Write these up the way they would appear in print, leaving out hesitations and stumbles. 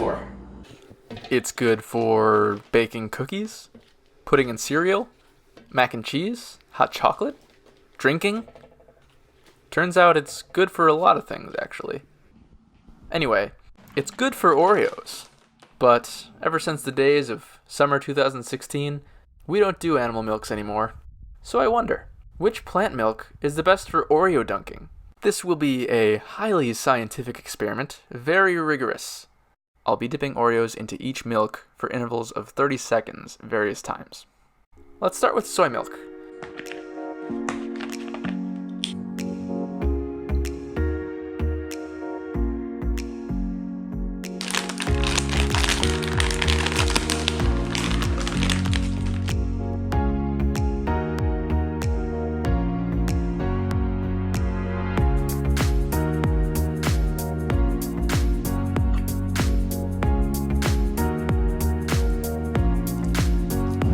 for? It's good for baking cookies, putting in cereal, mac and cheese, hot chocolate, drinking. Turns out it's good for a lot of things, actually. Anyway, it's good for Oreos. But ever since the days of summer 2016, we don't do animal milks anymore. So I wonder, which plant milk is the best for Oreo dunking? This will be a highly scientific experiment, very rigorous. I'll be dipping Oreos into each milk for intervals of 30 seconds various times. Let's start with soy milk.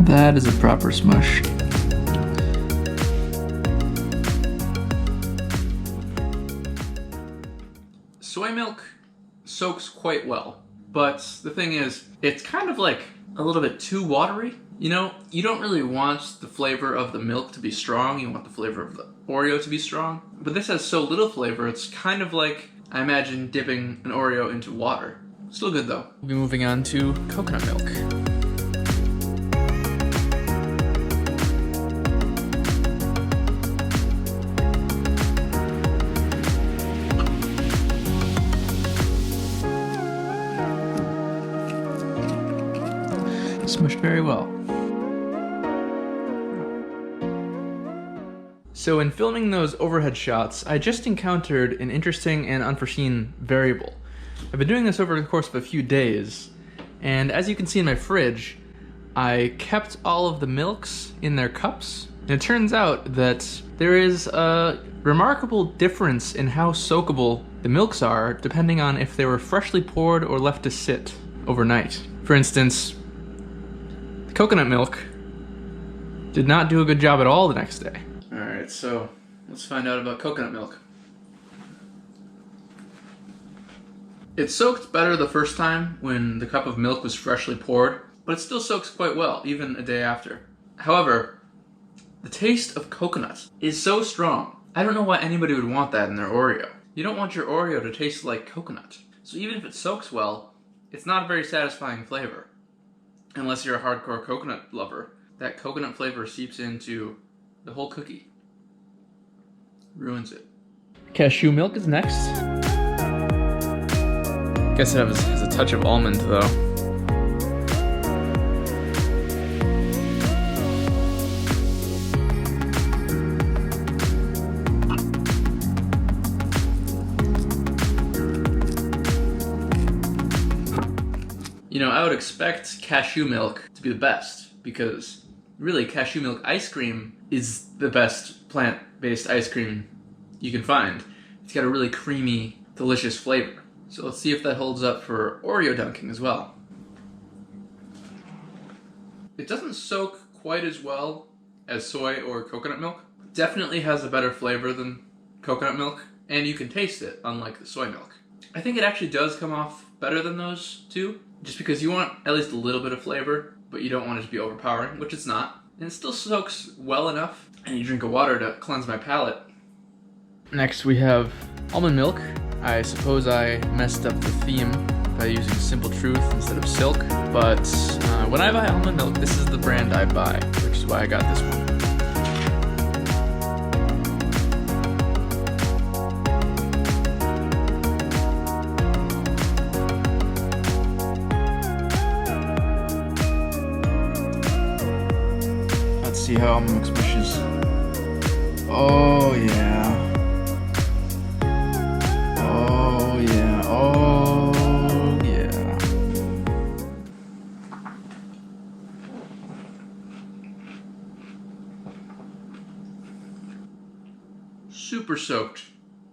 That is a proper smush. Soy milk soaks quite well, but the thing is, it's kind of like a little bit too watery. You know, you don't really want the flavor of the milk to be strong, you want the flavor of the Oreo to be strong. But this has so little flavor, it's kind of like, I imagine, dipping an Oreo into water. Still good though. We'll be moving on to coconut milk. Smushed very well. So in filming those overhead shots, I just encountered an interesting and unforeseen variable. I've been doing this over the course of a few days, and as you can see in my fridge, I kept all of the milks in their cups, and it turns out that there is a remarkable difference in how soakable the milks are depending on if they were freshly poured or left to sit overnight. For instance, coconut milk did not do a good job at all the next day. Alright, so let's find out about coconut milk. It soaked better the first time when the cup of milk was freshly poured, but it still soaks quite well, even a day after. However, the taste of coconut is so strong. I don't know why anybody would want that in their Oreo. You don't want your Oreo to taste like coconut. So even if it soaks well, it's not a very satisfying flavor. Unless you're a hardcore coconut lover, that coconut flavor seeps into the whole cookie. Ruins it. Cashew milk is next. Guess it has a touch of almond though. You know, I would expect cashew milk to be the best because really cashew milk ice cream is the best plant-based ice cream you can find. It's got a really creamy, delicious flavor. So let's see if that holds up for Oreo dunking as well. It doesn't soak quite as well as soy or coconut milk. Definitely has a better flavor than coconut milk, and you can taste it, unlike the soy milk. I think it actually does come off better than those two, just because you want at least a little bit of flavor, but you don't want it to be overpowering, which it's not. And it still soaks well enough. I need a drink of water to cleanse my palate. Next we have almond milk. I suppose I messed up the theme by using Simple Truth instead of Silk, but when I buy almond milk, this is the brand I buy, which is why I got this one. Let's see how almond milk smushes. Oh yeah. Oh yeah. Oh yeah. Super soaked.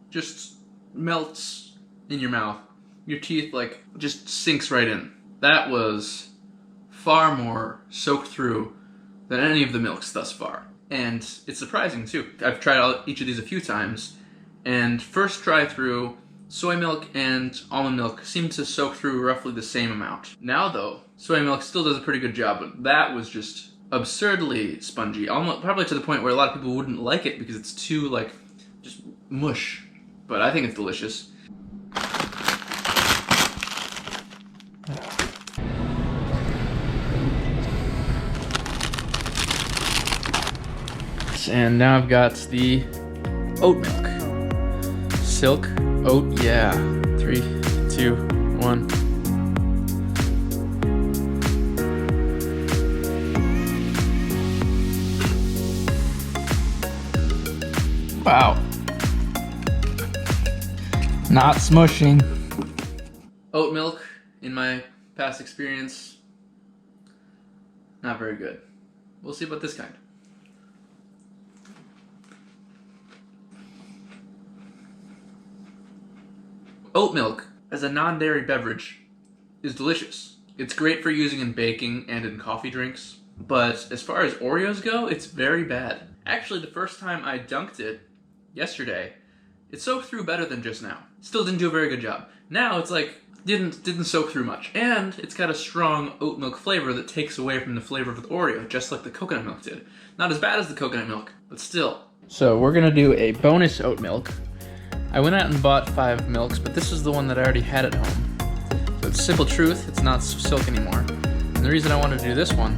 Just melts in your mouth. Your teeth like just sinks right in. That was far more soaked through than any of the milks thus far. And it's surprising too. I've tried each of these a few times, and first try through, soy milk and almond milk seem to soak through roughly the same amount. Now though, soy milk still does a pretty good job, but that was just absurdly spongy, almost probably to the point where a lot of people wouldn't like it because it's too like just mush. But I think it's delicious. And now I've got the oat milk. Silk oat, yeah. 3, 2, 1. Wow. Not smushing. Oat milk, in my past experience, not very good. We'll see about this kind. Oat milk, as a non-dairy beverage, is delicious. It's great for using in baking and in coffee drinks, but as far as Oreos go, it's very bad. Actually, the first time I dunked it, yesterday, it soaked through better than just now. Still didn't do a very good job. Now it's like, didn't soak through much. And it's got a strong oat milk flavor that takes away from the flavor of the Oreo, just like the coconut milk did. Not as bad as the coconut milk, but still. So we're gonna do a bonus oat milk. I went out and bought 5 milks, but this is the one that I already had at home. So it's simple truth, it's not silk anymore. And the reason I wanted to do this one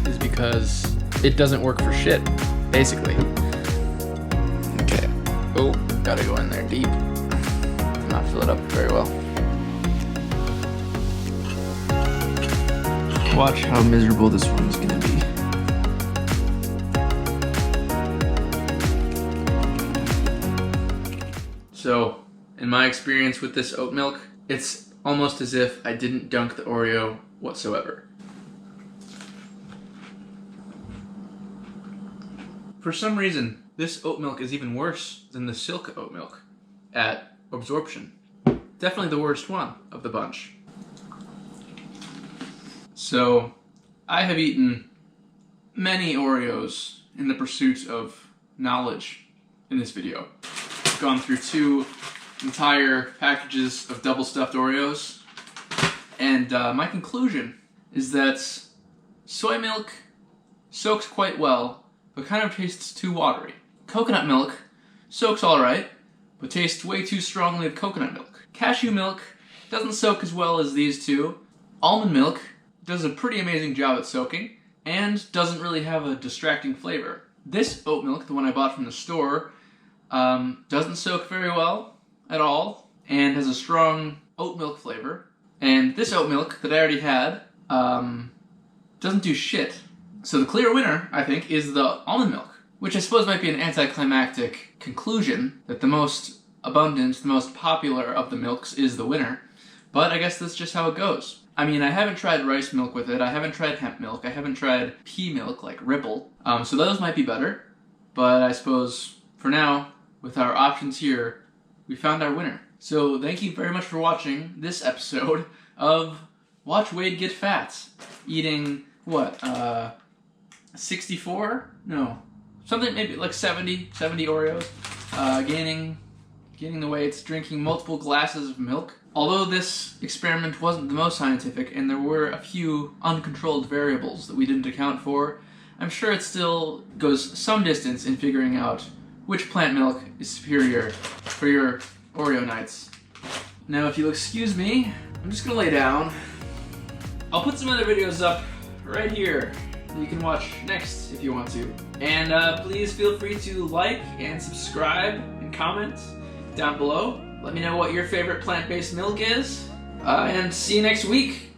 is because it doesn't work for shit, basically. Okay. Oh, gotta go in there deep. Not fill it up very well. Watch how miserable this one is gonna be. So, in my experience with this oat milk, it's almost as if I didn't dunk the Oreo whatsoever. For some reason, this oat milk is even worse than the silk oat milk at absorption. Definitely the worst one of the bunch. So, I have eaten many Oreos in the pursuit of knowledge in this video. I've gone through 2 entire packages of double stuffed Oreos, and my conclusion is that soy milk soaks quite well, but kind of tastes too watery. Coconut milk soaks alright, but tastes way too strongly of coconut milk. Cashew milk doesn't soak as well as these two. Almond milk does a pretty amazing job at soaking, and doesn't really have a distracting flavor. This oat milk, the one I bought from the store, doesn't soak very well at all, and has a strong oat milk flavor. And this oat milk that I already had doesn't do shit. So the clear winner, I think, is the almond milk, which I suppose might be an anticlimactic conclusion, that the most abundant, the most popular of the milks is the winner. But I guess that's just how it goes. I mean, I haven't tried rice milk with it, I haven't tried hemp milk, I haven't tried pea milk like Ripple, so those might be better. But I suppose, for now, with our options here, we found our winner. So thank you very much for watching this episode of Watch Wade Get Fat. Eating, what, 64? No. Something maybe like 70 Oreos. Gaining the weights, drinking multiple glasses of milk. Although this experiment wasn't the most scientific, and there were a few uncontrolled variables that we didn't account for, I'm sure it still goes some distance in figuring out which plant milk is superior for your Oreo nights. Now, if you'll excuse me, I'm just gonna lay down. I'll put some other videos up right here that you can watch next if you want to. And please feel free to like and subscribe and comment down below. Let me know what your favorite plant-based milk is. And see you next week.